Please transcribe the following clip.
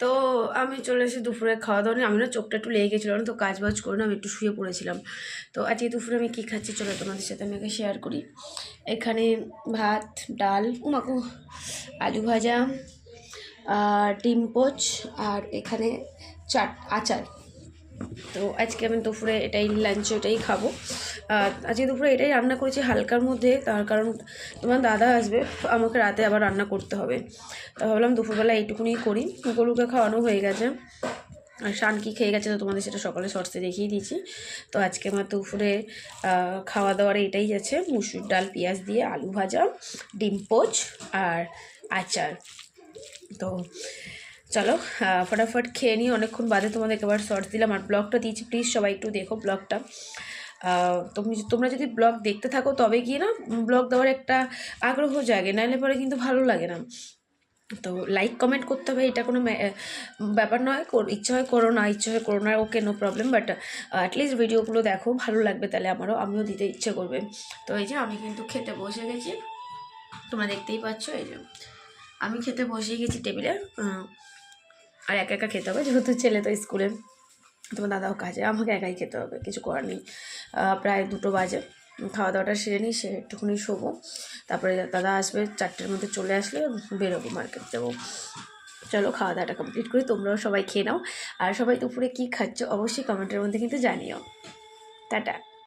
তো আমি চলে এসে দুপুরে খাওয়া দাওয়া নিয়ে, আমি না চোখটা একটু লেগে গেছিলো না, তো কাজ বাজ করে না আমি একটু শুয়ে পড়েছিলাম। তো আজকে দুপুরে আমি কী খাচ্ছি চলো তোমাদের সাথে আমি আগে শেয়ার করি। এখানে ভাত, ডাল, উমাকু, আলু ভাজা, আর ডিম পোচ, আর এখানে আচার। তো আজকে আমি দুপুরে এটাই লাঞ্চে এটাই খাবো। আজকে দুপুরে এটাই রান্না করেছি হালকার মধ্যে, তার কারণ তোমার দাদা আসবে, আমাকে রাতে আবার রান্না করতে হবে। তা ভাবলাম দুপুরবেলা এইটুকুনি করি। গরুকে খাওয়ানো হয়ে গেছে, আর শানকি খেয়ে গেছে, তো তোমাদের সেটা সকালে শর্টসে দেখিয়ে দিয়েছি। তো আজকে আমার দুপুরে খাওয়া দাওয়ার এটাই আছে, মুসুর ডাল পেঁয়াজ দিয়ে, আলু ভাজা, ডিম পোচ আর আচার। তো চলো ফটাফট খেয়ে নিই, অনেকক্ষণ বাদে তোমাদেরকে এবার শর্টস দিলাম আর ব্লগটা দিয়েছি, প্লিজ সবাই একটু দেখো ব্লগটা। তোমরা যদি ব্লগ দেখতে থাকো তবে গিয়ে না ব্লগ দেওয়ার একটা আগ্রহ জাগে, নাহলে পরে কিন্তু ভালো লাগে না। তো লাইক কমেন্ট করতে হবে, এটা কোনো ব্যাপার নয়, ইচ্ছা হয় করো না, ইচ্ছা হয় করো না, okay no problem, but at least ভিডিওগুলো দেখো, ভালো লাগবে, তাহলে আমিও দিতে ইচ্ছে করবে। তো এই যে আমি কিন্তু খেতে বসে গেছি, তোমরা দেখতেই পাচ্ছ, এই যে আমি খেতে বসে গেছি টেবিলে। আর একা একা খেতে হবে, যেহেতু ছেলে তো স্কুলে, তোমার দাদাও কাজে, আমাকে একাই খেতে হবে, কিছু করার নেই। প্রায় 2টো বাজে, খাওয়া দাওয়াটা সেরে নিই, সে একটুখানি শোবো, তারপরে দাদা আসবে 4টের মধ্যে, চলে আসলে বেরোবো, মার্কেট যাবো। চলো খাওয়া দাওয়াটা কমপ্লিট করি, তোমরাও সবাই খেয়ে নাও, আর সবাই দুপুরে কী খাচ্ছ অবশ্যই কমেন্টের মধ্যে কিন্তু জানিও। টাটা।